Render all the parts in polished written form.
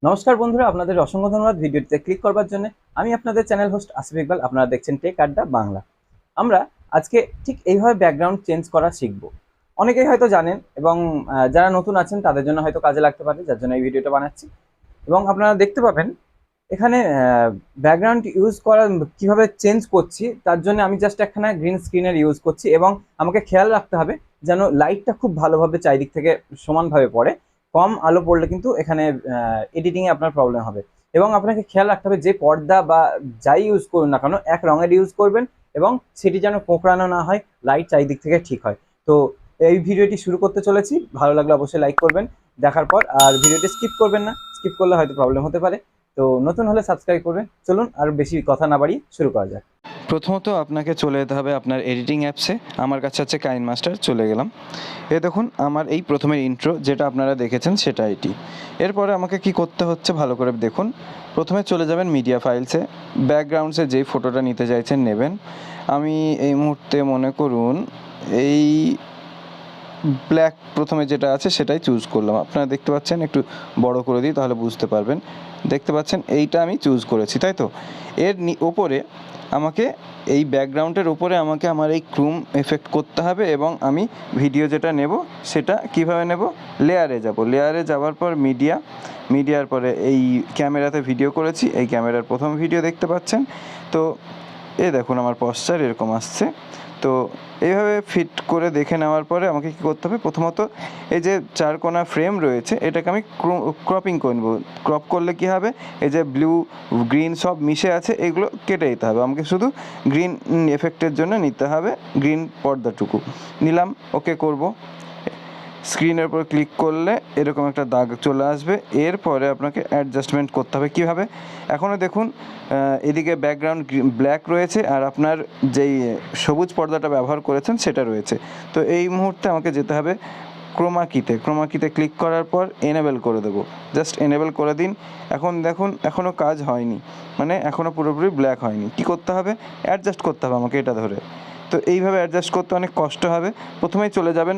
নমস্কার বন্ধুরা, আপনাদের অসংখ্য ধন্যবাদ ভিডিওটিতে ক্লিক করবার জন্য। আমি আপনাদের চ্যানেল হোস্ট আসিফ ইকবাল। আপনারা দেখছেন টেক আড্ডা বাংলা। আমরা আজকে ঠিক এইভাবে ব্যাকগ্রাউন্ড চেঞ্জ করা শিখব। অনেকেই হয়তো জানেন এবং যারা নতুন আছেন তাদের জন্য হয়তো কাজে লাগতে পারে, যার জন্য এই ভিডিওটা বানাচ্ছি। এবং আপনারা দেখতে পাবেন এখানে ব্যাকগ্রাউন্ড ইউজ করা কিভাবে চেঞ্জ করছি, তার জন্য আমি জাস্ট একখানা গ্রিন স্ক্রিনের ইউজ করছি এবং আমাকে খেয়াল রাখতে হবে যেন লাইটটা খুব ভালোভাবে চারিদিক থেকে সমানভাবে পড়ে। কম আলো পড়লে কিন্তু এখানে এডিটিংয়ে আপনার প্রবলেম হবে। এবং আপনাকে খেয়াল রাখতে হবে যে পর্দা বা যাই ইউজ করুন না কেন এক রঙের ইউজ করবেন এবং সেটি যেন কোঁকড়ানো না হয়, লাইট চারিদিক থেকে ঠিক হয়। তো এই ভিডিওটি শুরু করতে চলেছি। ভালো লাগলে অবশ্যই লাইক করবেন দেখার পর, আর ভিডিওটি স্কিপ করবেন না, স্কিপ করলে হয়তো প্রবলেম হতে পারে। তো নতুন হলে সাবস্ক্রাইব করবেন। চলুন আর বেশি কথা না বাড়িয়ে শুরু করা যাক। প্রথমত আপনাকে চলে যেতে হবে আপনার এডিটিং অ্যাপসে। আমার কাছে আছে কাইন মাস্টার, চলে গেলাম। এ দেখুন আমার এই প্রথমের ইন্ট্রো যেটা আপনারা দেখেছেন সেটা এটি। এরপরে আমাকে কি করতে হচ্ছে ভালো করে দেখুন। প্রথমে চলে যাবেন মিডিয়া ফাইলসে, ব্যাকগ্রাউন্ডসে যেই ফটোটা নিতে চাইছেন নেবেন। আমি এই মুহূর্তে মনে করুন এই ব্ল্যাক প্রথমে যেটা আছে সেটাই চুজ করলাম। আপনারা দেখতে পাচ্ছেন, একটু বড় করে দিই তাহলে বুঝতে পারবেন। দেখতে পাচ্ছেন এইটা আমি চুজ করেছি, তাই তো? এর ওপরে আমাকে এই ব্যাকগ্রাউন্ডের উপরে আমাকে আমার এই ক্রুম এফেক্ট করতে হবে এবং আমি ভিডিও যেটা নেব সেটা কিভাবে নেব, লেয়ারে যাব। লেয়ারে যাওয়ার পর মিডিয়ার পরে এই ক্যামেরাতে ভিডিও করেছি, এই ক্যামেরার প্রথম ভিডিও দেখতে পাচ্ছেন। তো এই দেখুন আমার পশ্চার এরকম আসছে। তো এইভাবে ফিট করে দেখে নেওয়ার পরে আমাকে কী করতে হবে, প্রথমত এই যে চারকোনা ফ্রেম রয়েছে এটাকে আমি ক্রপিং করে নেব। ক্রপ করলে কী হবে, এই যে ব্লু গ্রিন সব মিশে আছে এগুলো কেটে দিতে হবে। আমাকে শুধু গ্রিন এফেক্টের জন্য নিতে হবে গ্রিন পর্দাটুকু নিলাম। ওকে করব। স্ক্রিনের উপর ক্লিক করলে এরকম একটা দাগ চলে আসবে। এরপরে আপনাকে অ্যাডজাস্টমেন্ট করতে হবে কীভাবে। এখনও দেখুন এদিকে ব্যাকগ্রাউন্ড ব্ল্যাক রয়েছে আর আপনার যেই সবুজ পর্দাটা ব্যবহার করেছেন সেটা রয়েছে। তো এই মুহূর্তে আমাকে যেতে হবে ক্রোমাকিতে ক্লিক করার পর এনেবেল করে দেবো। জাস্ট এনেবেল করে দিন। এখন দেখুন এখনও কাজ হয়নি, মানে এখনও পুরোপুরি ব্ল্যাক হয়নি। কী করতে হবে, অ্যাডজাস্ট করতে হবে আমাকে এটা ধরে। তো এইভাবে অ্যাডজাস্ট করতে অনেক কষ্ট হবে। প্রথমেই চলে যাবেন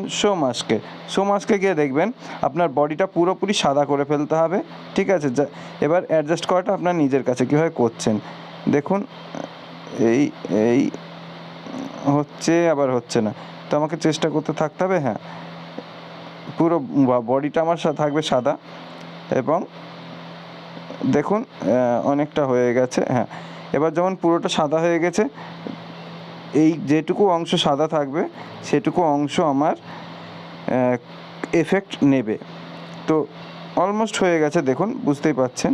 শো মাস্কে গিয়ে দেখবেন আপনার বডিটা পুরোপুরি সাদা করে ফেলতে হবে। ঠিক আছে, এবার অ্যাডজাস্ট করাটা আপনার নিজের কাছে কীভাবে করছেন দেখুন। এই এই হচ্ছে আবার হচ্ছে না, তো আমাকে চেষ্টা করতে থাকতে হবে। হ্যাঁ, পুরো বডিটা আমার থাকবে সাদা এবং দেখুন অনেকটা হয়ে গেছে। হ্যাঁ, এবার যেমন পুরোটা সাদা হয়ে গেছে, এই যেটুকু অংশ সাদা থাকবে সেটুকু অংশ আমার এফেক্ট নেবে। তো অলমোস্ট হয়ে গেছে, দেখুন বুঝতেই পাচ্ছেন।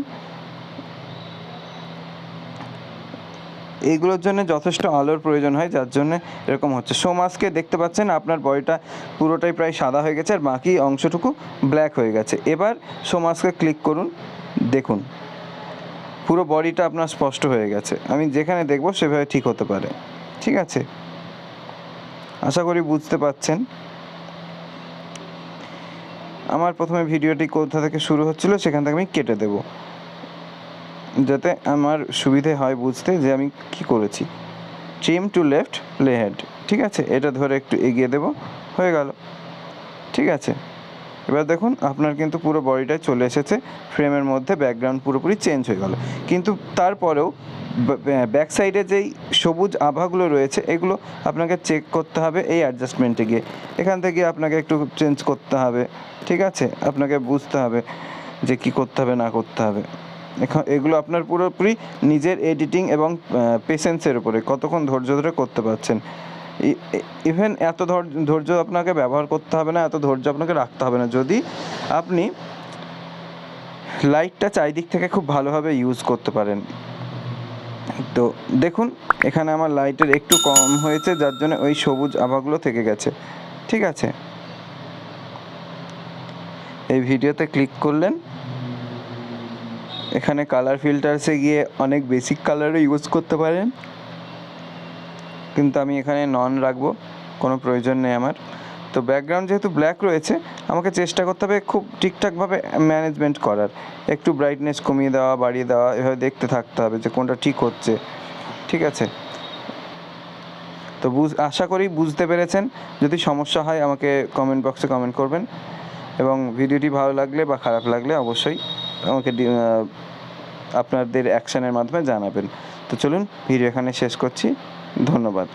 এইগুলোর জন্য যথেষ্ট আলোর প্রয়োজন হয়, যার জন্য এরকম হচ্ছে। শো মাস্কে দেখতে পাচ্ছেন আপনার বডিটা পুরোটাই প্রায় সাদা হয়ে গেছে আর বাকি অংশটুকু ব্ল্যাক হয়ে গেছে। এবার শো মাস্কে ক্লিক করুন, দেখুন পুরো বডিটা আপনার স্পষ্ট হয়ে গেছে। আমি যেখানে দেখব সেভাবে ঠিক হতে পারে। ঠিক আছে, আশা করি বুঝতে পাচ্ছেন। আমার প্রথমে ভিডিওটি কোথা থেকে শুরু হচ্ছিল সেখান থেকে আমি কেটে দেব, যাতে আমার সুবিধে হয় বুঝতে যে আমি কি করেছি। Trim to left play head, ঠিক আছে, এটা ধরে একটু এগিয়ে দেব, হয়ে গেল। ঠিক আছে, এবার দেখুন আপনার কিন্তু পুরো বডিটাই চলে এসেছে ফ্রেমের মধ্যে, ব্যাকগ্রাউন্ড পুরোপুরি চেঞ্জ হয়ে গেল। কিন্তু তারপরেও ব্যাক সাইডে যেই সবুজ আভাগুলো রয়েছে এগুলো আপনাকে চেক করতে হবে এই অ্যাডজাস্টমেন্টে গিয়ে। এখান থেকে আপনাকে একটু চেঞ্জ করতে হবে। ঠিক আছে, আপনাকে বুঝতে হবে যে কি করতে হবে না করতে হবে। এগুলো আপনার পুরোপুরি নিজের এডিটিং এবং পেশেন্সের উপরে, কতক্ষণ ধৈর্য ধরে করতে পারছেন। ইভেন এত ধৈর্য আপনাকে ব্যবহার করতে হবে না, এত ধৈর্য আপনাকে রাখতে হবে না যদি আপনি লাইটটা চারিদিক থেকে খুব ভালোভাবে ইউজ করতে পারেন। তো দেখুন এখানে আমার লাইটের একটু কম হয়েছে, যার জন্য ওই সবুজ আভাগুলো থেকে গেছে। ঠিক আছে, এই ভিডিওতে ক্লিক করলেন, এখানে কালার ফিল্টার্সে গিয়ে অনেক বেসিক কালারও ইউজ করতে পারেন, কিন্তু আমি এখানে নন রাখবো, কোনো প্রয়োজন নেই আমার। তো ব্যাকগ্রাউন্ড যেহেতু ব্ল্যাক রয়েছে আমাকে চেষ্টা করতে হবে খুব ঠিকঠাকভাবে ম্যানেজমেন্ট করার। একটু ব্রাইটনেস কমিয়ে দেওয়া বাড়িয়ে দেওয়া, এভাবে দেখতে থাকতে হবে যে কোনটা ঠিক হচ্ছে। ঠিক আছে, তো আশা করি বুঝতে পেরেছেন। যদি সমস্যা হয় আমাকে কমেন্ট বক্সে কমেন্ট করবেন এবং ভিডিওটি ভালো লাগলে বা খারাপ লাগলে অবশ্যই আমাকে আপনাদের অ্যাকশনের মাধ্যমে জানাবেন। তো চলুন ভিডিও এখানে শেষ করছি। ধন্যবাদ।